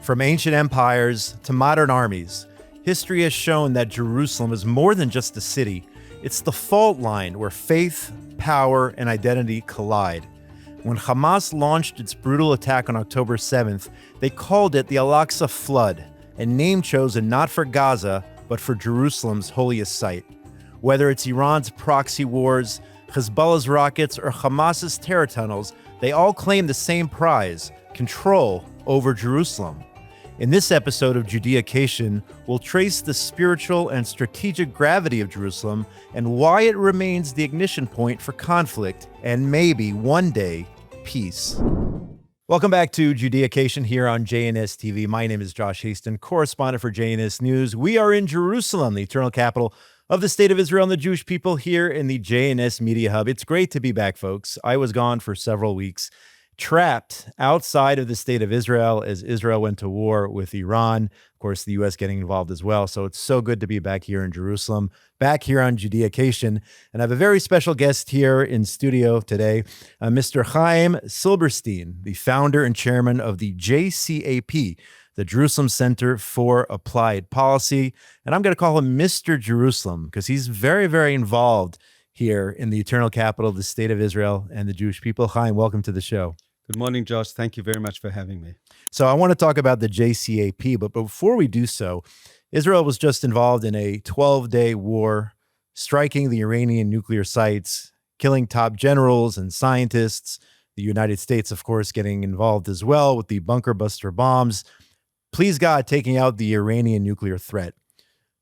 From ancient empires to modern armies, history has shown that Jerusalem is more than just a city. It's the fault line where faith, power, and identity collide. When Hamas launched its brutal attack on October 7th, they called it the Al-Aqsa Flood, a name chosen not for Gaza, but for Jerusalem's holiest site. Whether it's Iran's proxy wars, Hezbollah's rockets, or Hamas's terror tunnels, they all claim the same prize: control over Jerusalem. In this episode of Judeacation, we'll trace the spiritual and strategic gravity of Jerusalem and why it remains the ignition point for conflict and maybe one day, peace. Welcome back to Judeacation here on JNS TV. My name is Josh Hasten, correspondent for JNS News. We are in Jerusalem, the eternal capital of the state of Israel and the Jewish people, here in the JNS Media Hub. It's great to be back, folks. I was gone for several weeks, trapped outside of the state of Israel as Israel went to war with Iran. Of course, the U.S. getting involved as well. So it's so good to be back here in Jerusalem, back here on Judeacation. And I have a very special guest here in studio today, Mr. Chaim Silberstein, the founder and chairman of the JCAP, the Jerusalem Center for Applied Policy. And I'm going to call him Mr. Jerusalem because he's very, very involved here in the eternal capital of the state of Israel and the Jewish people. Chaim, welcome to the show. Good morning, Josh. Thank you very much for having me. So I want to talk about the JCAP, but before we do so, Israel was just involved in a 12-day war, striking the Iranian nuclear sites, killing top generals and scientists. The United States, of course, getting involved as well with the bunker buster bombs. Please God, taking out the Iranian nuclear threat.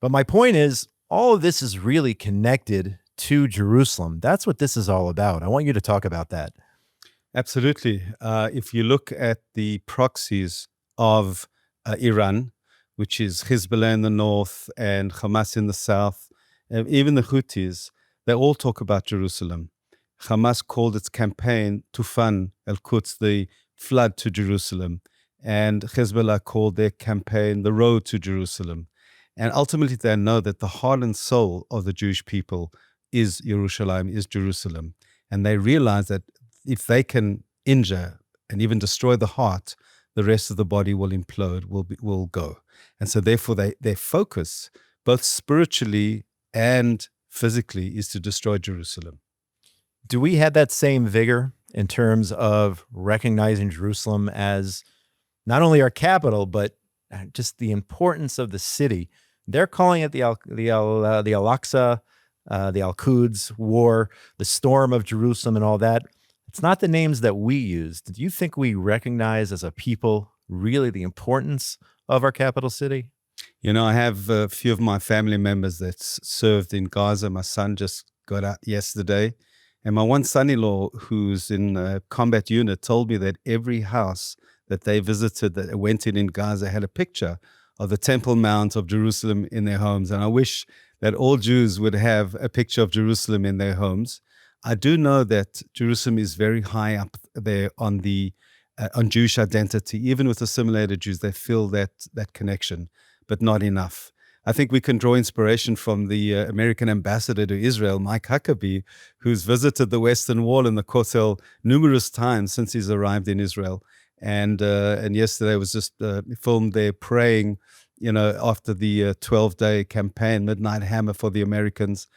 But my point is, all of this is really connected to Jerusalem. That's what this is all about. I want you to talk about that. Absolutely. If you look at the proxies of Iran, which is Hezbollah in the north and Hamas in the south, and even the Houthis, they all talk about Jerusalem. Hamas called its campaign Tufan al-Quds, the flood to Jerusalem, and Hezbollah called their campaign the road to Jerusalem. And ultimately, they know that the heart and soul of the Jewish people is Yerushalayim, is Jerusalem. And they realize that if they can injure and even destroy the heart, the rest of the body will implode, will go. And so therefore their focus, both spiritually and physically, is to destroy Jerusalem. Do we have that same vigor in terms of recognizing Jerusalem as not only our capital, but just the importance of the city? They're calling it the Al-Aqsa, the Al-Quds war, the storm of Jerusalem and all that. It's not the names that we use. Do you think we recognize as a people really the importance of our capital city? You know, I have a few of my family members that served in Gaza. My son just got out yesterday. And my one son-in-law, who's in a combat unit, told me that every house that they visited that went in Gaza had a picture of the Temple Mount of Jerusalem in their homes. And I wish that all Jews would have a picture of Jerusalem in their homes. I do know that Jerusalem is very high up there on Jewish identity. Even with assimilated Jews, they feel that connection, but not enough. I think we can draw inspiration from the American ambassador to Israel, Mike Huckabee, who's visited the Western Wall and the Kotel numerous times since he's arrived in Israel. And yesterday was just filmed there praying, you know, after the 12-day campaign, Midnight Hammer for the Americans.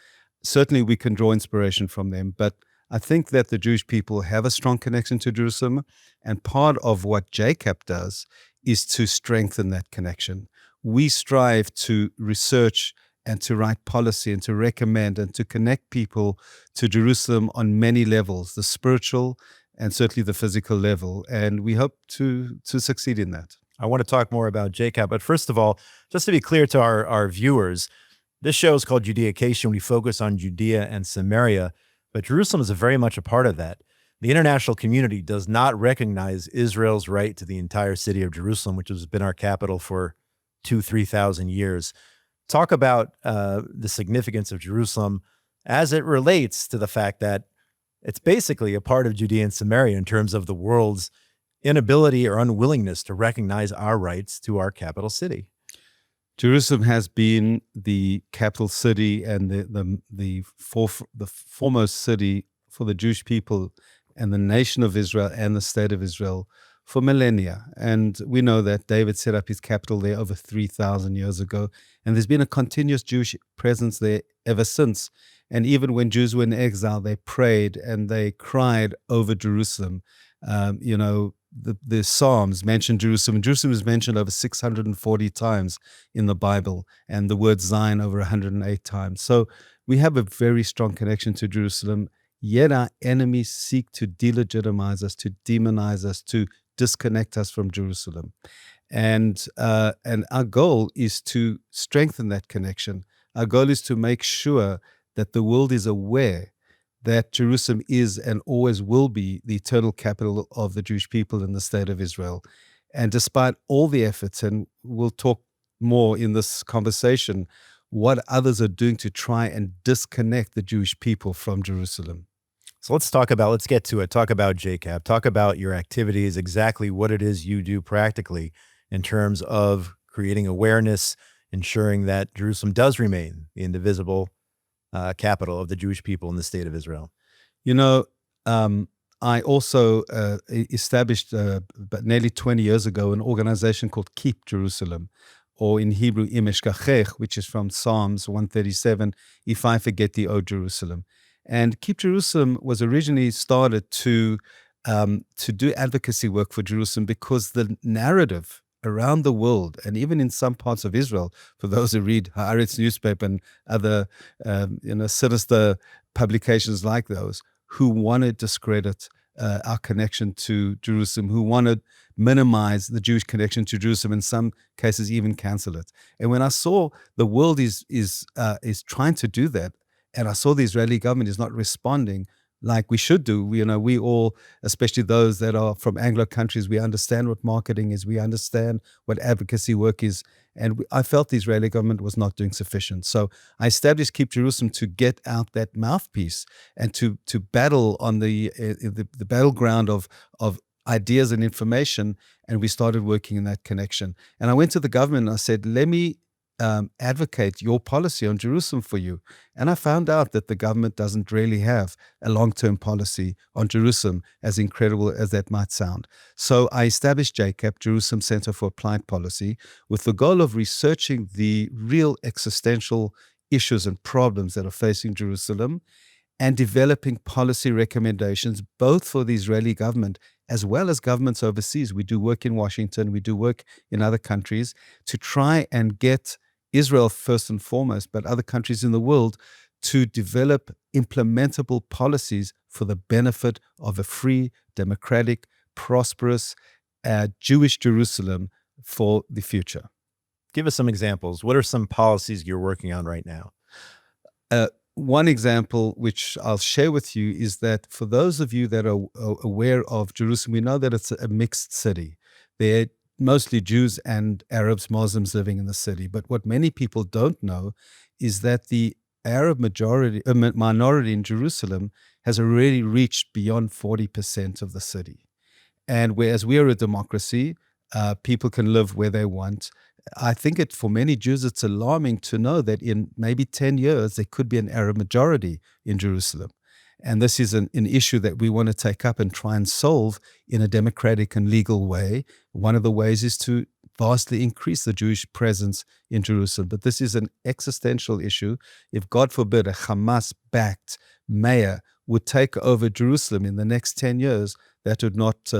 Certainly we can draw inspiration from them, but I think that the Jewish people have a strong connection to Jerusalem, and part of what JCAP does is to strengthen that connection. We strive to research and to write policy and to recommend and to connect people to Jerusalem on many levels, the spiritual and certainly the physical level, and we hope to succeed in that. I want to talk more about JCAP, but first of all, just to be clear to our viewers, this show is called Judeacation. We focus on Judea and Samaria, but Jerusalem is very much a part of that. The international community does not recognize Israel's right to the entire city of Jerusalem, which has been our capital for 3,000 years. Talk about the significance of Jerusalem as it relates to the fact that it's basically a part of Judea and Samaria in terms of the world's inability or unwillingness to recognize our rights to our capital city. Jerusalem has been the capital city and the foremost city for the Jewish people and the nation of Israel and the state of Israel for millennia. And we know that David set up his capital there over 3,000 years ago. And there's been a continuous Jewish presence there ever since. And even when Jews were in exile, they prayed and they cried over Jerusalem. The Psalms mention Jerusalem. Jerusalem is mentioned over 640 times in the Bible, and the word Zion over 108 times. So we have a very strong connection to Jerusalem, yet our enemies seek to delegitimize us, to demonize us, to disconnect us from Jerusalem. And our goal is to strengthen that connection. Our goal is to make sure that the world is aware that Jerusalem is and always will be the eternal capital of the Jewish people in the state of Israel. And despite all the efforts, and we'll talk more in this conversation, what others are doing to try and disconnect the Jewish people from Jerusalem. So let's get to it. Talk about JCAP. Talk about your activities, exactly what it is you do practically in terms of creating awareness, ensuring that Jerusalem does remain the indivisible capital of the Jewish people in the state of Israel. I also established nearly 20 years ago an organization called Keep Jerusalem, or in Hebrew, Im Eshkachech, which is from Psalms 137, If I Forget Thee, O Jerusalem. And Keep Jerusalem was originally started to do advocacy work for Jerusalem because the narrative around the world, and even in some parts of Israel, for those who read Haaretz newspaper and other sinister publications like those, who want to discredit our connection to Jerusalem, who want to minimize the Jewish connection to Jerusalem, in some cases even cancel it. And when I saw the world is trying to do that, and I saw the Israeli government is not responding like we should do. We all, especially those that are from Anglo countries, we understand what marketing is, we understand what advocacy work is, and I felt the Israeli government was not doing sufficient. So I established Keep Jerusalem to get out that mouthpiece and to battle on the battleground of ideas and information, and we started working in that connection. And I went to the government and I said, let me advocate your policy on Jerusalem for you. And I found out that the government doesn't really have a long-term policy on Jerusalem, as incredible as that might sound. So I established JCAP, Jerusalem Center for Applied Policy, with the goal of researching the real existential issues and problems that are facing Jerusalem and developing policy recommendations, both for the Israeli government as well as governments overseas. We do work in Washington, we do work in other countries to try and get Israel first and foremost, but other countries in the world, to develop implementable policies for the benefit of a free, democratic, prosperous, Jewish Jerusalem for the future. Give us some examples. What are some policies you're working on right now? One example, which I'll share with you, is that for those of you that are aware of Jerusalem, we know that it's a mixed city. There are mostly Jews and Arabs, Muslims living in the city. But what many people don't know is that the Arab minority in Jerusalem has already reached beyond 40% of the city. And whereas we are a democracy, people can live where they want. I think for many Jews, it's alarming to know that in maybe 10 years, there could be an Arab majority in Jerusalem. And this is an issue that we want to take up and try and solve in a democratic and legal way. One of the ways is to vastly increase the Jewish presence in Jerusalem. But this is an existential issue. If, God forbid, a Hamas-backed mayor would take over Jerusalem in the next 10 years, that would not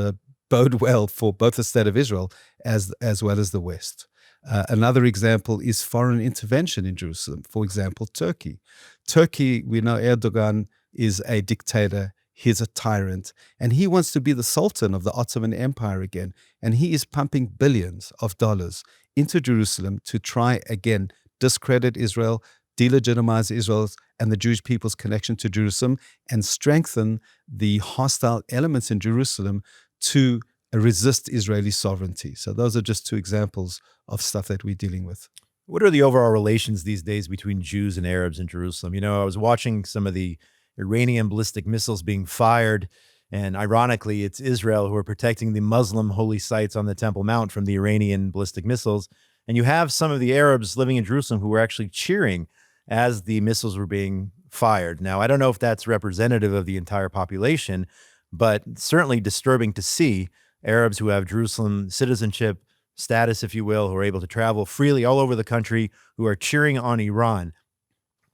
bode well for both the state of Israel as well as the West. Another example is foreign intervention in Jerusalem. For example, Turkey. Turkey, we know Erdogan is a dictator, he's a tyrant, and he wants to be the Sultan of the Ottoman Empire again. And he is pumping billions of dollars into Jerusalem to try again discredit Israel, delegitimize Israel and the Jewish people's connection to Jerusalem, and strengthen the hostile elements in Jerusalem to resist Israeli sovereignty. So those are just two examples of stuff that we're dealing with. What are the overall relations these days between Jews and Arabs in Jerusalem? I was watching some of the Iranian ballistic missiles being fired, and ironically, it's Israel who are protecting the Muslim holy sites on the Temple Mount from the Iranian ballistic missiles. And you have some of the Arabs living in Jerusalem who were actually cheering as the missiles were being fired. Now, I don't know if that's representative of the entire population, but certainly disturbing to see Arabs who have Jerusalem citizenship status, if you will, who are able to travel freely all over the country, who are cheering on Iran.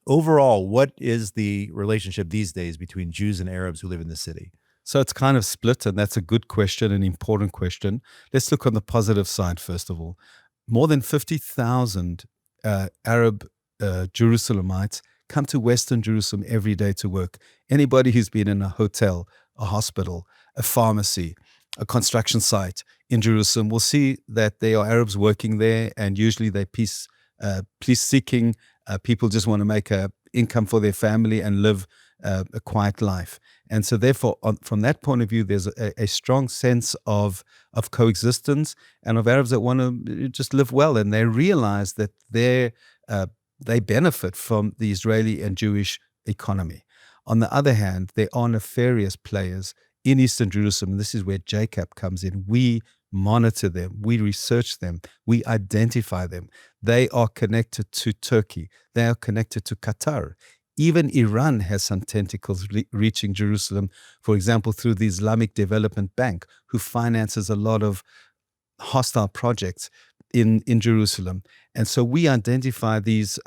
Overall, what is the relationship these days between Jews and Arabs who live in the city? So it's kind of split, and that's a good question, an important question. Let's look on the positive side, first of all. More than 50,000 Arab Jerusalemites come to Western Jerusalem every day to work. Anybody who's been in a hotel, a hospital, a pharmacy, a construction site in Jerusalem will see that there are Arabs working there, and usually they're peace-seeking. People just want to make an income for their family and live a quiet life. And so therefore, from that point of view, there's a strong sense of coexistence and of Arabs that want to just live well. And they realize that they benefit from the Israeli and Jewish economy. On the other hand, there are nefarious players in Eastern Jerusalem. And this is where JCAP comes in. We monitor them, we research them, we identify them. They are connected to Turkey. They are connected to Qatar. Even Iran has some tentacles reaching Jerusalem, for example, through the Islamic Development Bank, who finances a lot of hostile projects in Jerusalem. And so we identify these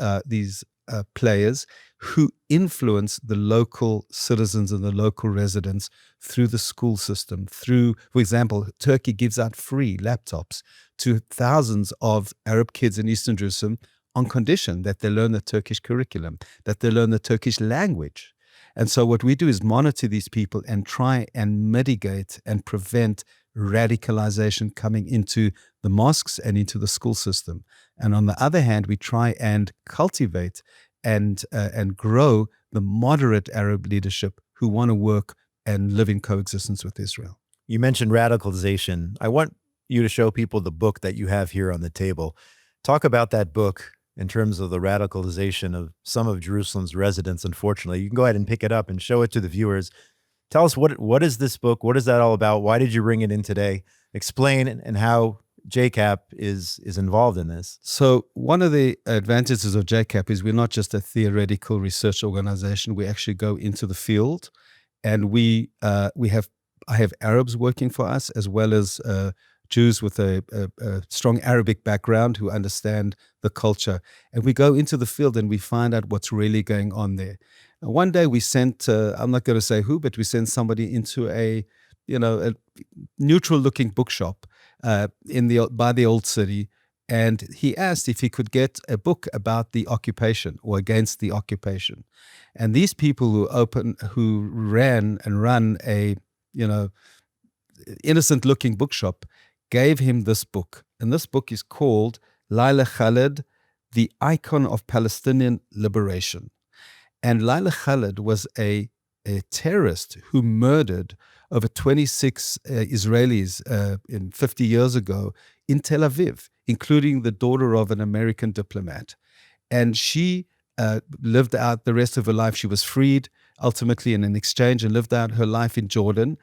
players who influence the local citizens and the local residents through the school system. Through, for example, Turkey gives out free laptops to thousands of Arab kids in Eastern Jerusalem on condition that they learn the Turkish curriculum, that they learn the Turkish language. And so what we do is monitor these people and try and mitigate and prevent radicalization coming into the mosques and into the school system. And on the other hand, we try and cultivate and grow the moderate Arab leadership who want to work and live in coexistence with Israel. You mentioned radicalization. I want you to show people the book that you have here on the table. Talk about that book in terms of the radicalization of some of Jerusalem's residents, unfortunately. You can go ahead and pick it up and show it to the viewers. Tell us, what is this book? What is that all about? Why did you bring it in today? Explain and how JCAP is involved in this. So one of the advantages of JCAP is we're not just a theoretical research organization. We actually go into the field, and I have Arabs working for us, as well as Jews with a strong Arabic background who understand the culture. And we go into the field and we find out what's really going on there. One day we sent, I'm not going to say who, but we sent somebody into a neutral-looking bookshop by the old city, and he asked if he could get a book about the occupation or against the occupation. And these people who ran a innocent-looking bookshop gave him this book, and this book is called Laila Khaled, The Icon of Palestinian Liberation. And Laila Khaled was a terrorist who murdered over 26 Israelis 50 years ago in Tel Aviv, including the daughter of an American diplomat. And she lived out the rest of her life. She was freed ultimately in an exchange and lived out her life in Jordan.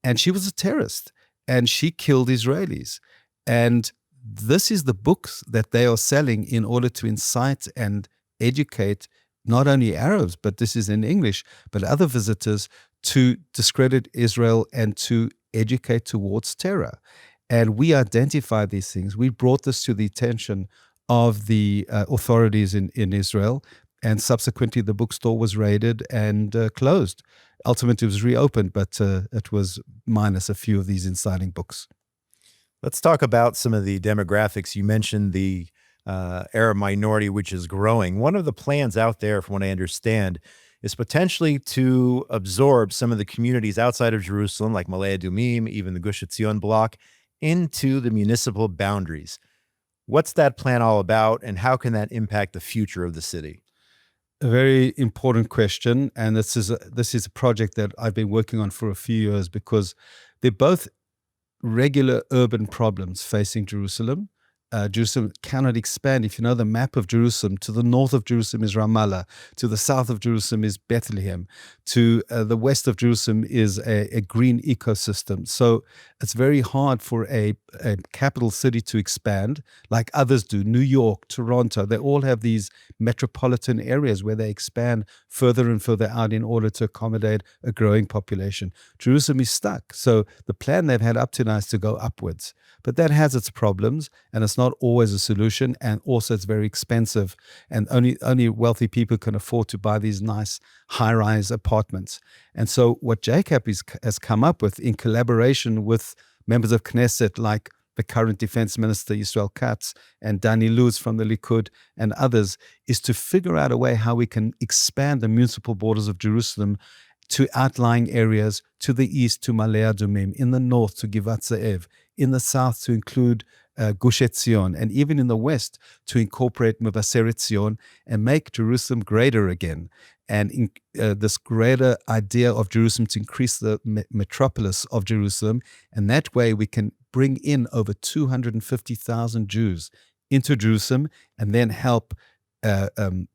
And she was a terrorist, and she killed Israelis. And this is the books that they are selling in order to incite and educate not only Arabs, but this is in English, but other visitors to discredit Israel and to educate towards terror. And we identified these things. We brought this to the attention of the authorities in Israel, and subsequently the bookstore was raided and closed. Ultimately, it was reopened, but it was minus a few of these inciting books. Let's talk about some of the demographics. You mentioned the Arab minority, which is growing. One of the plans out there, from what I understand, is potentially to absorb some of the communities outside of Jerusalem, like Malay Adumim, even the Gush Etzion block, into the municipal boundaries. What's that plan all about, and how can that impact the future of the city? A very important question, and this is a project that I've been working on for a few years, because they're both regular urban problems facing Jerusalem. Jerusalem cannot expand. If you know the map of Jerusalem, to the north of Jerusalem is Ramallah, to the south of Jerusalem is Bethlehem, to the west of Jerusalem is a green ecosystem. So it's very hard for a capital city to expand like others do. New York, Toronto, they all have these metropolitan areas where they expand further and further out in order to accommodate a growing population. Jerusalem is stuck. So the plan they've had up to now is to go upwards. But that has its problems, and it's not always a solution, and also it's very expensive, and only wealthy people can afford to buy these nice high-rise apartments. And so what Jacob has come up with, in collaboration with members of Knesset like the current defense minister, Israel Katz, and Dani Luz from the Likud and others, is to figure out a way how we can expand the municipal borders of Jerusalem to outlying areas, to the east to Malei Adumim, in the north to Givat Ze'ev, in the south to include Gush Etzion, and even in the west to incorporate Mevaseret Zion and make Jerusalem greater again. And this greater idea of Jerusalem to increase the metropolis of Jerusalem, and that way we can bring in over 250,000 Jews into Jerusalem and then help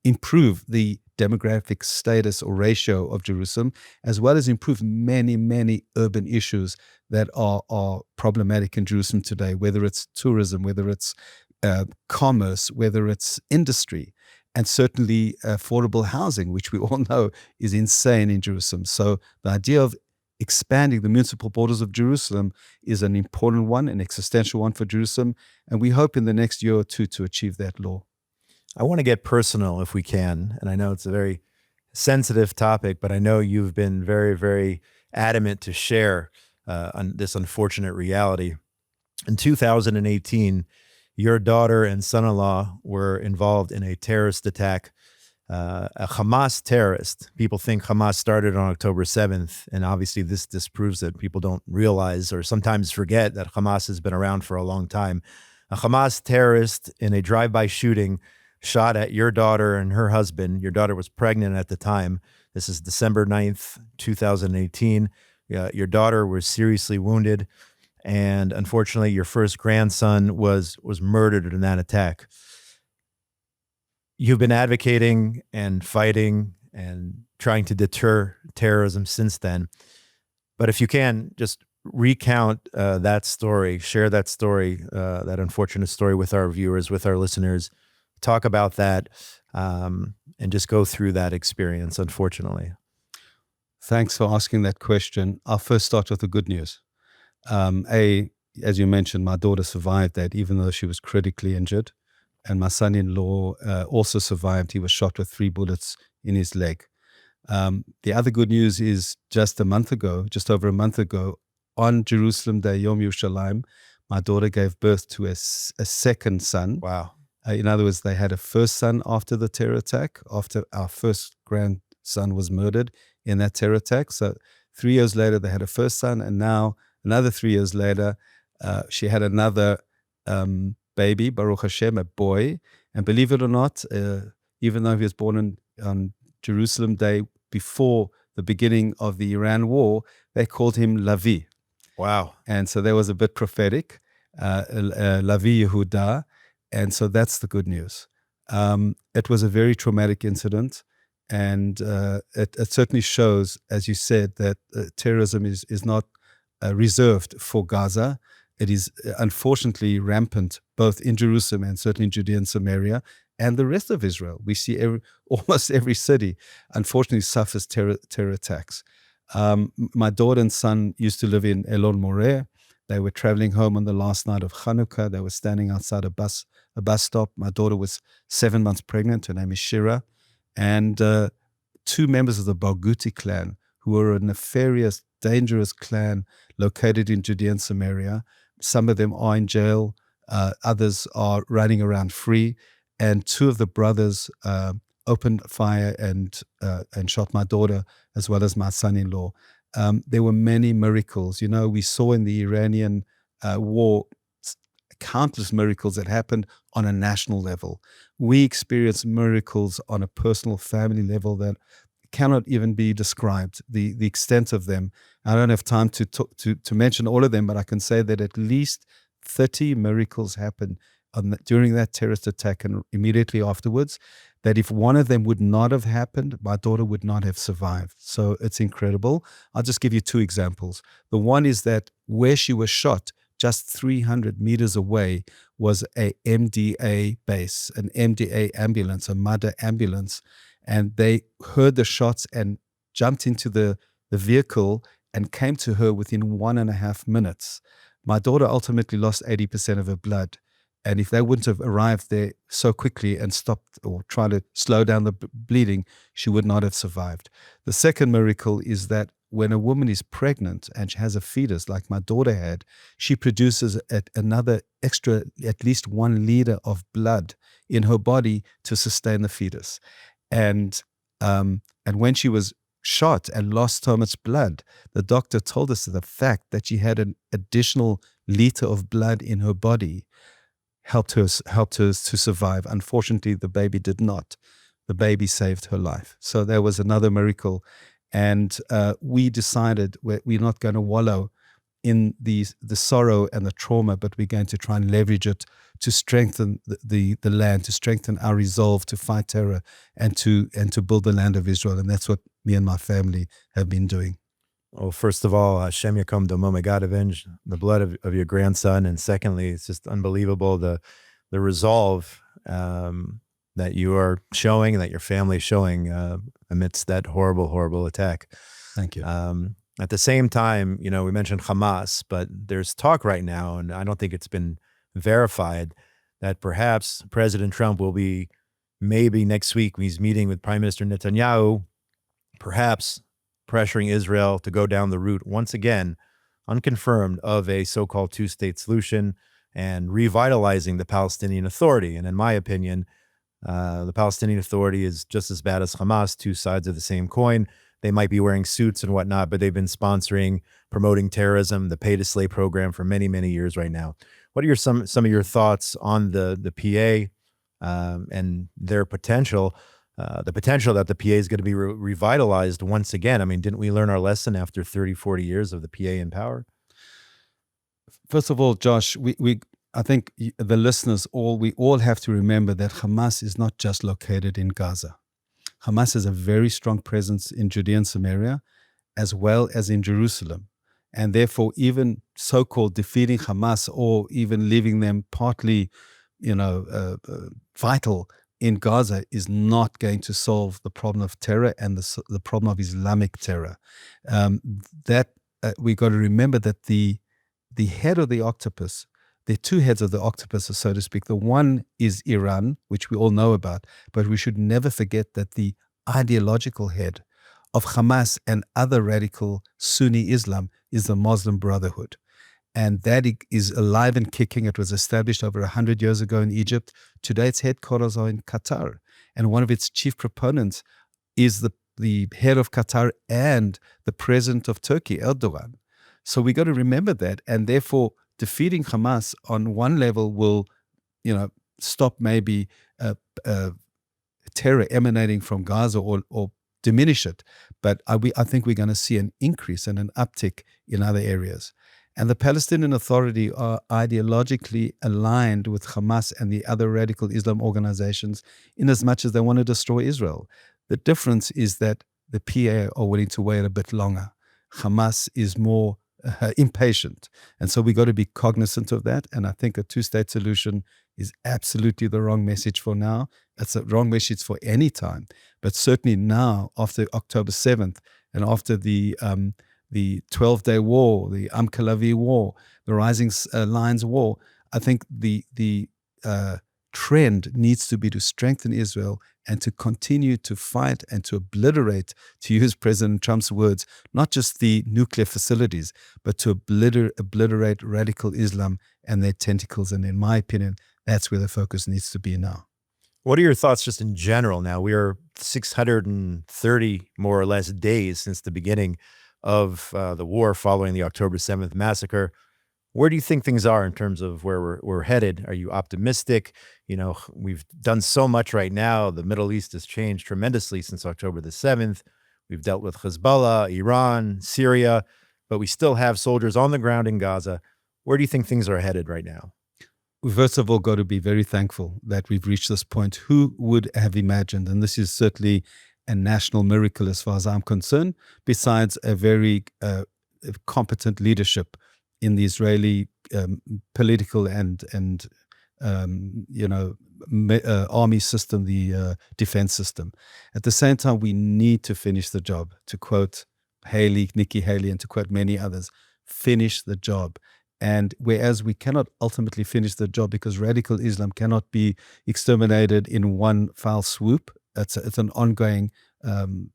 improve the demographic status or ratio of Jerusalem, as well as improve many, many urban issues that are problematic in Jerusalem today, whether it's tourism, whether it's commerce, whether it's industry, and certainly affordable housing, which we all know is insane in Jerusalem. So the idea of expanding the municipal borders of Jerusalem is an important one, an existential one for Jerusalem, and we hope in the next year or two to achieve that law. I want to get personal if we can, and I know it's a very sensitive topic, but I know you've been very, very adamant to share on this unfortunate reality. In 2018, your daughter and son-in-law were involved in a terrorist attack, a Hamas terrorist. People think Hamas started on October 7th, and obviously this disproves it. People don't realize or sometimes forget that Hamas has been around for a long time. A Hamas terrorist in a drive-by shooting shot at your daughter and her husband. Your daughter was pregnant at the time. This is December 9th, 2018. Your daughter was seriously wounded, and unfortunately, your first grandson was murdered in that attack. You've been advocating and fighting and trying to deter terrorism since then. But if you can, just recount that story, share that story, that unfortunate story with our viewers, with our listeners. Talk about that and just go through that experience, unfortunately. Thanks for asking that question. I'll first start with the good news. As you mentioned, my daughter survived that, even though she was critically injured. And my son-in-law also survived. He was shot with 3 bullets in his leg. The other good news is just over a month ago, on Jerusalem Day, Yom Yerushalayim, my daughter gave birth to a second son. Wow. In other words, they had a first son after the terror attack, after our first grandson was murdered in that terror attack. So 3 years later, they had a first son, and now another 3 years later, she had another baby, Baruch Hashem, a boy. And believe it or not, even though he was born on Jerusalem Day before the beginning of the Iran war, they called him Lavi. Wow. And so that was a bit prophetic, Lavi Yehuda. And so that's the good news. It was a very traumatic incident, and it certainly shows, as you said, that terrorism is not reserved for Gaza. It is unfortunately rampant both in Jerusalem and certainly in Judea and Samaria and the rest of Israel. We see almost every city, unfortunately, suffers terror attacks. My daughter and son used to live in Elon Moreh. They were traveling home on the last night of Hanukkah. They were standing outside a bus stop. My daughter was 7 months pregnant. Her name is Shira. And 2 members of the Barghouti clan, who were a nefarious, dangerous clan located in Judea and Samaria. Some of them are in jail. Others are running around free. And 2 of the brothers opened fire and shot my daughter as well as my son-in-law. There were many miracles. You know, we saw in the Iranian war countless miracles that happened on a national level. We experienced miracles on a personal family level that cannot even be described, the extent of them. I don't have time to mention all of them, but I can say that at least 30 miracles happened during that terrorist attack and immediately afterwards, that if one of them would not have happened, my daughter would not have survived. So it's incredible. I'll just give you two examples. The one is that where she was shot, just 300 meters away, was a MDA base, an MDA ambulance, a mother ambulance. And they heard the shots and jumped into the vehicle and came to her within 1.5 minutes. My daughter ultimately lost 80% of her blood. And if they wouldn't have arrived there so quickly and stopped or tried to slow down the bleeding, she would not have survived. The second miracle is that when a woman is pregnant and she has a fetus, like my daughter had, she produces another extra, at least 1 liter of blood in her body to sustain the fetus. And when she was shot and lost so much blood, the doctor told us the fact that she had an additional liter of blood in her body helped her to survive. Unfortunately, the baby did not. The baby saved her life. So that was another miracle. And we decided we're not going to wallow in the sorrow and the trauma, but we're going to try and leverage it to strengthen the land, to strengthen our resolve to fight terror and to build the land of Israel. And that's what me and my family have been doing. Well, first of all, Hashem Yakom Domo, may God avenge the blood of your grandson. And secondly, it's just unbelievable the resolve that you are showing and that your family is showing amidst that horrible, horrible attack. Thank you. At the same time, we mentioned Hamas, but there's talk right now, and I don't think it's been verified, that perhaps President Trump will be, maybe next week when he's meeting with Prime Minister Netanyahu, perhaps pressuring Israel to go down the route, once again, unconfirmed, of a so-called two-state solution and revitalizing the Palestinian Authority. And in my opinion, the Palestinian Authority is just as bad as Hamas, two sides of the same coin. They might be wearing suits and whatnot, but they've been sponsoring, promoting terrorism, the pay-to-slay program for many, many years right now. What are some of your thoughts on the PA and their potential, the potential that the PA is going to be revitalized once again? I mean, didn't we learn our lesson after 30, 40 years of the PA in power? First of all, Josh, I think the listeners, we all have to remember that Hamas is not just located in Gaza. Hamas has a very strong presence in Judea and Samaria, as well as in Jerusalem. And therefore, even so-called defeating Hamas or even leaving them partly, vital in Gaza is not going to solve the problem of terror and the problem of Islamic terror. We got to remember that the head of the octopus, there are two heads of the octopus, so to speak. The one is Iran, which we all know about, but we should never forget that the ideological head of Hamas and other radical Sunni Islam is the Muslim Brotherhood. And that is alive and kicking. It was established over 100 years ago in Egypt. Today its headquarters are in Qatar. And one of its chief proponents is the head of Qatar and the president of Turkey, Erdogan. So we got to remember that. And therefore, defeating Hamas on one level will, stop maybe terror emanating from Gaza or diminish it. But I think we're going to see an increase and an uptick in other areas. And the Palestinian Authority are ideologically aligned with Hamas and the other radical Islam organizations in as much as they want to destroy Israel. The difference is that the PA are willing to wait a bit longer. Hamas is more impatient. And so we got to be cognizant of that. And I think a two-state solution is absolutely the wrong message for now. It's a wrong message for any time. But certainly now, after October 7th and after the 12-day war, the Kalavi war, the Rising Lions war, I think the trend needs to be to strengthen Israel and to continue to fight and to obliterate, to use President Trump's words, not just the nuclear facilities, but to obliterate radical Islam and their tentacles. And in my opinion, that's where the focus needs to be now. What are your thoughts just in general now? We are 630 more or less days since the beginning of the war following the October 7th massacre. Where do you think things are in terms of where we're headed? Are you optimistic? We've done so much right now. The Middle East has changed tremendously since October the 7th. We've dealt with Hezbollah, Iran, Syria, but we still have soldiers on the ground in Gaza. Where do you think things are headed right now? first of all got to be very thankful that we've reached this point. Who would have imagined? And this is certainly a national miracle as far as I'm concerned, besides a very competent leadership in the Israeli political and army system, the defense system. At the same time, we need to finish the job. To quote Nikki Haley, and to quote many others, finish the job. And whereas we cannot ultimately finish the job because radical Islam cannot be exterminated in one foul swoop, it's an ongoing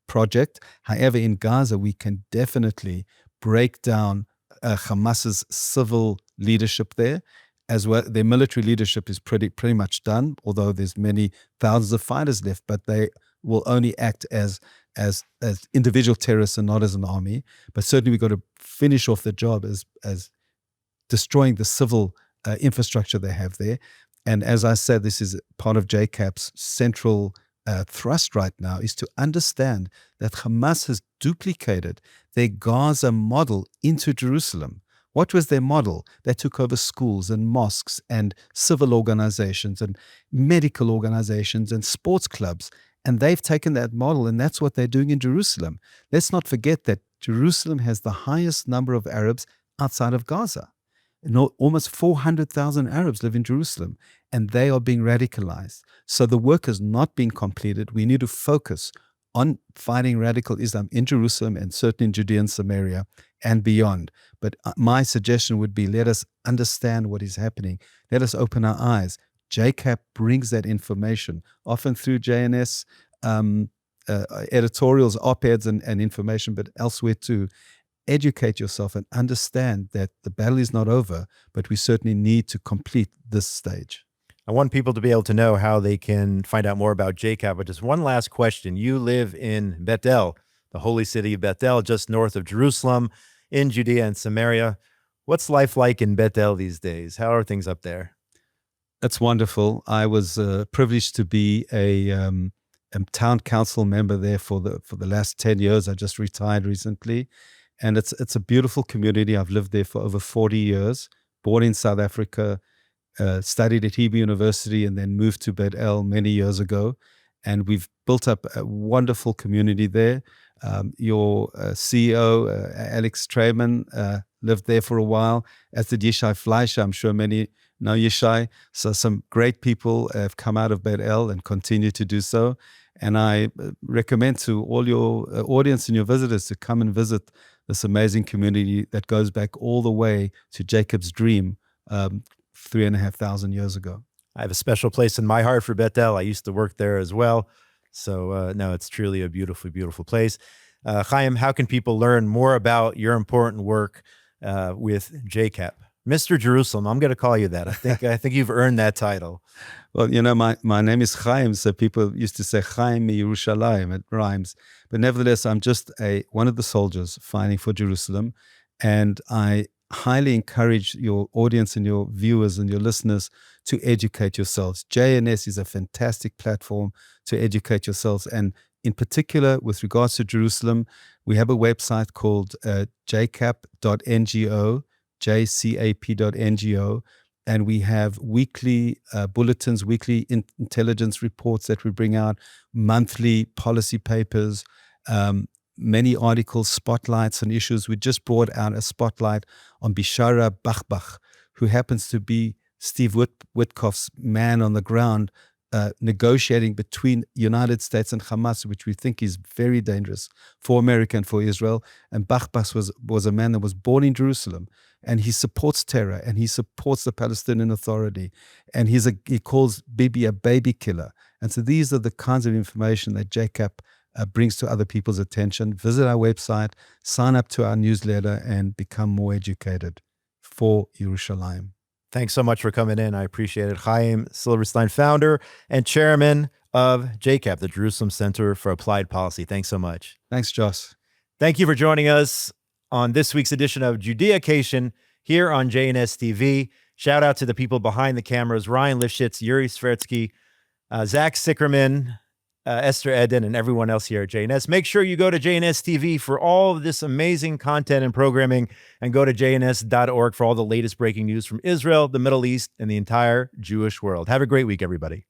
project. However, in Gaza, we can definitely break down Hamas's civil leadership there. As well, their military leadership is pretty much done, although there's many thousands of fighters left, but they will only act as individual terrorists and not as an army. But certainly we've got to finish off the job as destroying the civil infrastructure they have there. And as I said, this is part of JCAP's central thrust right now, is to understand that Hamas has duplicated their Gaza model into Jerusalem. What was their model? They took over schools and mosques and civil organizations and medical organizations and sports clubs. And they've taken that model, and that's what they're doing in Jerusalem. Let's not forget that Jerusalem has the highest number of Arabs outside of Gaza. Almost 400,000 Arabs live in Jerusalem, and they are being radicalized. So the work is not being completed. We need to focus on fighting radical Islam in Jerusalem and certainly in Judea and Samaria and beyond. But my suggestion would be, let us understand what is happening. Let us open our eyes. JCAP brings that information, often through JNS editorials, op-eds and information, but elsewhere too. Educate yourself and understand that the battle is not over, but we certainly need to complete this stage. I want people to be able to know how they can find out more about JCAP, but just one last question. You live in Beit El, the holy city of Beit El, just north of Jerusalem, in Judea and Samaria. What's life like in Beit El these days? How are things up there? That's wonderful. I was privileged to be a town council member there for the last 10 years. I just retired recently. And it's a beautiful community. I've lived there for over 40 years, born in South Africa, studied at Hebrew University, and then moved to Beit El many years ago. And we've built up a wonderful community there. Your CEO, Alex Trayman, lived there for a while, as did Yishai Fleischer. I'm sure many know Yishai. So some great people have come out of Beit El and continue to do so. And I recommend to all your audience and your visitors to come and visit this amazing community that goes back all the way to Jacob's dream 3,500 years ago. I have a special place in my heart for Beit El. I used to work there as well. So no, it's truly a beautiful, beautiful place. Chaim, how can people learn more about your important work with JCAP? Mr. Jerusalem, I'm going to call you that. I think you've earned that title. Well, my name is Chaim, so people used to say Chaim Yerushalayim. It rhymes. But nevertheless, I'm just one of the soldiers fighting for Jerusalem. And I highly encourage your audience and your viewers and your listeners to educate yourselves. JNS is a fantastic platform to educate yourselves. And in particular, with regards to Jerusalem, we have a website called jcap.ngo, jcap.ngo, and we have weekly bulletins, weekly intelligence reports that we bring out, monthly policy papers, many articles, spotlights on issues. We just brought out a spotlight on Bishara Bachbach, who happens to be Steve Witkoff's man on the ground, negotiating between United States and Hamas, which we think is very dangerous for America and for Israel. And Bachbach was a man that was born in Jerusalem, and he supports terror, and he supports the Palestinian Authority, and he calls Bibi a baby killer. And so these are the kinds of information that JCAP brings to other people's attention. Visit our website, sign up to our newsletter, and become more educated for Yerushalayim. Thanks so much for coming in. I appreciate it. Chaim Silberstein, founder and chairman of JCAP, the Jerusalem Center for Applied Policy. Thanks so much. Thanks, Josh. Thank you for joining us on this week's edition of Judeacation here on JNS TV. Shout out to the people behind the cameras, Ryan Lifshitz, Yuri Svertsky, Zach Sickerman, Esther Eden, and everyone else here at JNS. Make sure you go to JNS TV for all of this amazing content and programming, and go to jns.org for all the latest breaking news from Israel, the Middle East, and the entire Jewish world. Have a great week, everybody.